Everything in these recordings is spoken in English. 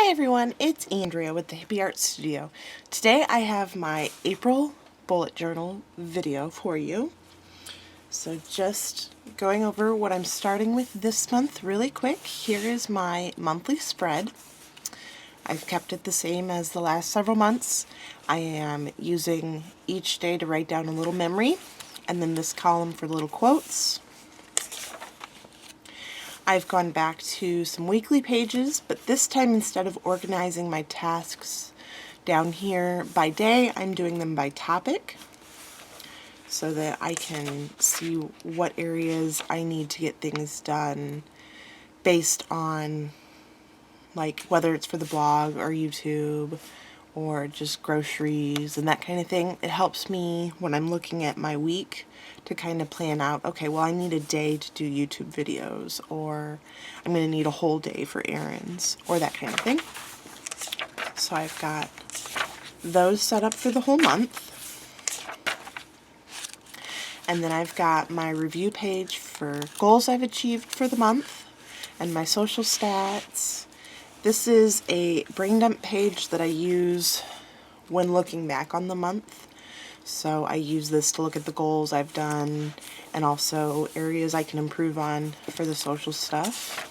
Hi everyone, it's Andrea with the Hippie Art Studio. Today I have my April bullet journal video for you. So just going over what I'm starting with this month really quick. Here is my monthly spread. I've kept it the same as the last several months. I am using each day to write down a little memory, and then this column for little quotes. I've gone back to some weekly pages, but this time instead of organizing my tasks down here by day, I'm doing them by topic so that I can see what areas I need to get things done based on, like, whether it's for the blog or YouTube or just groceries and that kind of thing. It helps me when I'm looking at my week to kind of plan out, okay, well, I need a day to do YouTube videos, or I'm going to need a whole day for errands, or that kind of thing. So I've got those set up for the whole month. And then I've got my review page for goals I've achieved for the month and my social stats. This is a brain dump page that I use when looking back on the month. So I use this to look at the goals I've done and also areas I can improve on for the social stuff.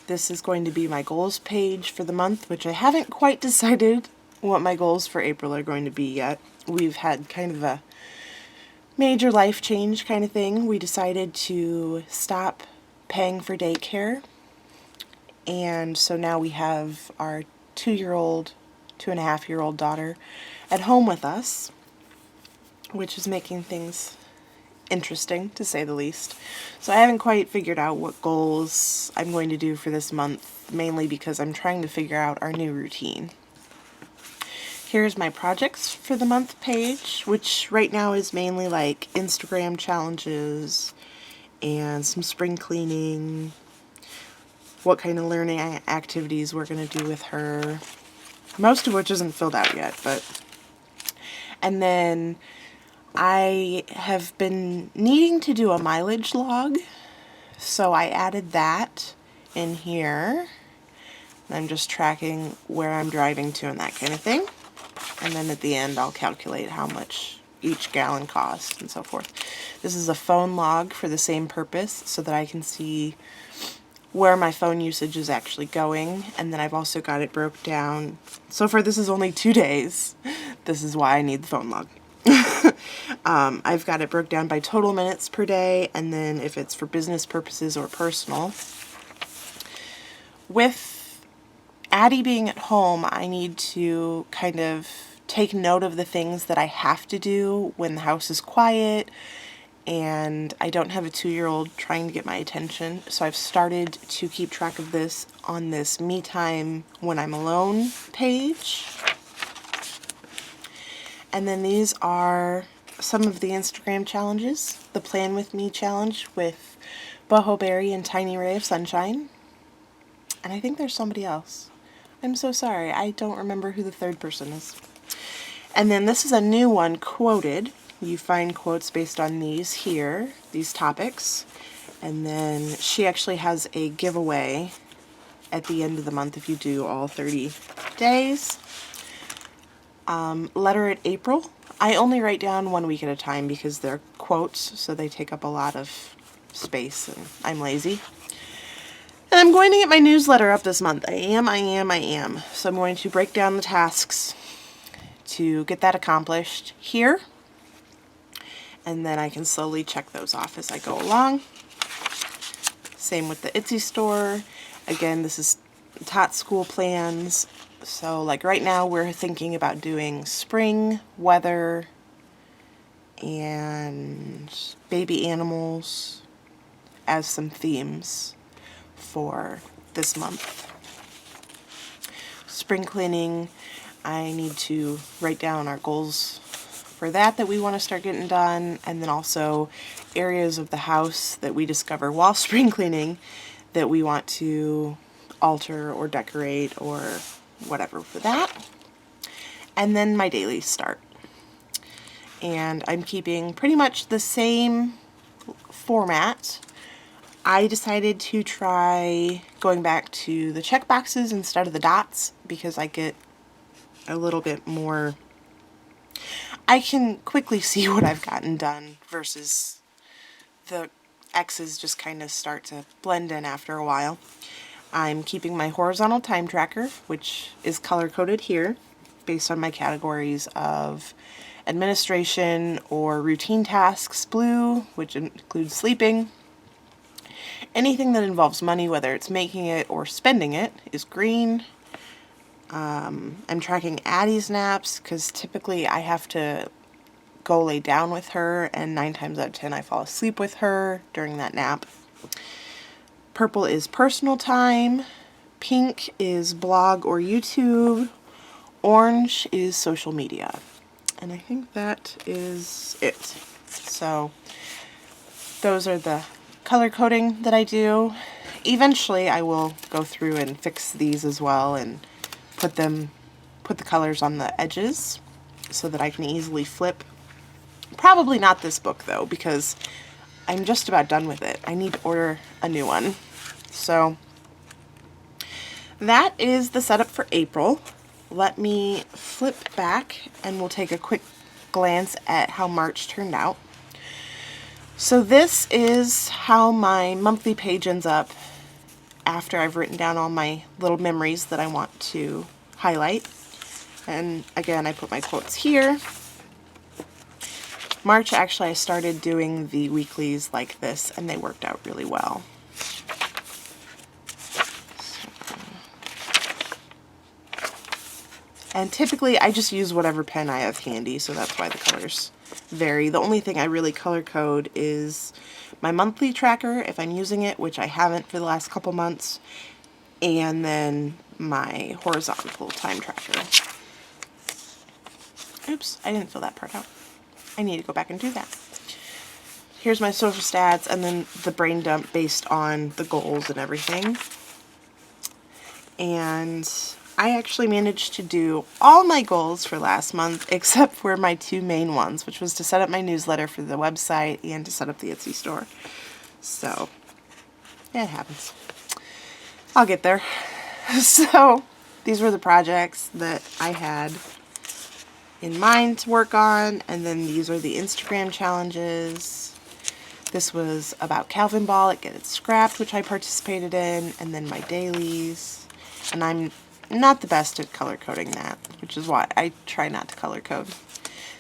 This is going to be my goals page for the month, which I haven't quite decided what my goals for April are going to be yet. We've had kind of a major life change kind of thing. We decided to stop paying for daycare, and so now we have our 2.5-year-old daughter at home with us, which is making things interesting, to say the least. So I haven't quite figured out what goals I'm going to do for this month, mainly because I'm trying to figure out our new routine. Here's my projects for the month page, which right now is mainly like Instagram challenges and some spring cleaning, what kind of learning activities we're going to do with her, most of which isn't filled out yet, but... And then I have been needing to do a mileage log, so I added that in here. I'm just tracking where I'm driving to and that kind of thing. And then at the end I'll calculate how much each gallon costs and so forth. This is a phone log for the same purpose, so that I can see where my phone usage is actually going. And then I've also got it broke down. So far this is only 2 days. This is why I need the phone log. I've got it broke down by total minutes per day, and then if it's for business purposes or personal. With Addie being at home, I need to kind of take note of the things that I have to do when the house is quiet and I don't have a 2-year-old trying to get my attention. So I've started to keep track of this on this me time when I'm alone page. And then these are some of the Instagram challenges. The Plan With Me challenge with Boho Berry and Tiny Ray of Sunshine. And I think there's somebody else. I'm so sorry, I don't remember who the third person is. And then this is a new one, Quoted. You find quotes based on these here, these topics. And then she actually has a giveaway at the end of the month if you do all 30 days. Letter at April. I only write down 1 week at a time because they're quotes, so they take up a lot of space and I'm lazy. And I'm going to get my newsletter up this month. I am. So I'm going to break down the tasks to get that accomplished here. And then I can slowly check those off as I go along. Same with the Etsy store. Again, this is Tot School plans. So like right now we're thinking about doing spring, weather, and baby animals as some themes for this month. Spring cleaning, I need to write down our goals for that we want to start getting done, and then also areas of the house that we discover while spring cleaning that we want to alter or decorate or whatever for that. And then my dailies start. And I'm keeping pretty much the same format. I decided to try going back to the check boxes instead of the dots because I get a little bit more, I can quickly see what I've gotten done versus the X's just kind of start to blend in after a while. I'm keeping my horizontal time tracker, which is color-coded here based on my categories of administration or routine tasks, blue, which includes sleeping. Anything that involves money, whether it's making it or spending it, is green. I'm tracking Addie's naps because typically I have to go lay down with her, and 9 times out of 10 I fall asleep with her during that nap. Purple is personal time. Pink is blog or YouTube. Orange is social media. And I think that is it. So those are the color coding that I do. Eventually I will go through and fix these as well and put the colors on the edges so that I can easily flip. Probably not this book though, because I'm just about done with it. I need to order a new one. So that is the setup for April. Let me flip back and we'll take a quick glance at how March turned out. So this is how my monthly page ends up after I've written down all my little memories that I want to highlight. And again, I put my quotes here. March, actually, I started doing the weeklies like this, and they worked out really well. And typically, I just use whatever pen I have handy, so that's why the colors vary. The only thing I really color code is my monthly tracker, if I'm using it, which I haven't for the last couple months, and then my horizontal time tracker. Oops, I didn't fill that part out. I need to go back and do that. Here's my social stats, and then the brain dump based on the goals and everything. And I actually managed to do all my goals for last month except for my 2 main ones, which was to set up my newsletter for the website and to set up the Etsy store. So, yeah, it happens. I'll get there. So, these were the projects that I had in mind to work on, and then these are the Instagram challenges. This was about Calvin Ball at Get It Scrapped, which I participated in, and then my dailies. And I'm not the best at color coding that, which is why I try not to color code.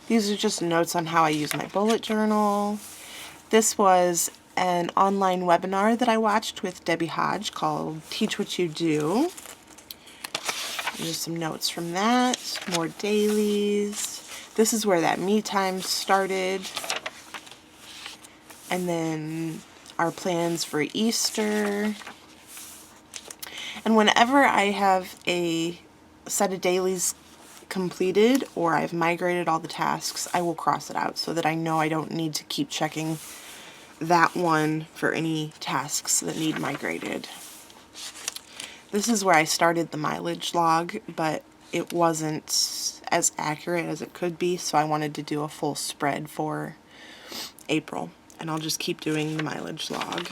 These are just notes on how I use my bullet journal. This was an online webinar that I watched with Debbie Hodge called Teach What You Do. There's some notes from that, more dailies. This is where that me time started. And then our plans for Easter. And whenever I have a set of dailies completed or I've migrated all the tasks, I will cross it out so that I know I don't need to keep checking that one for any tasks that need migrated. This is where I started the mileage log, but it wasn't as accurate as it could be, so I wanted to do a full spread for April. And I'll just keep doing the mileage log.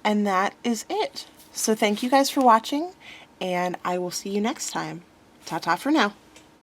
And that is it. So thank you guys for watching, and I will see you next time. Ta-ta for now.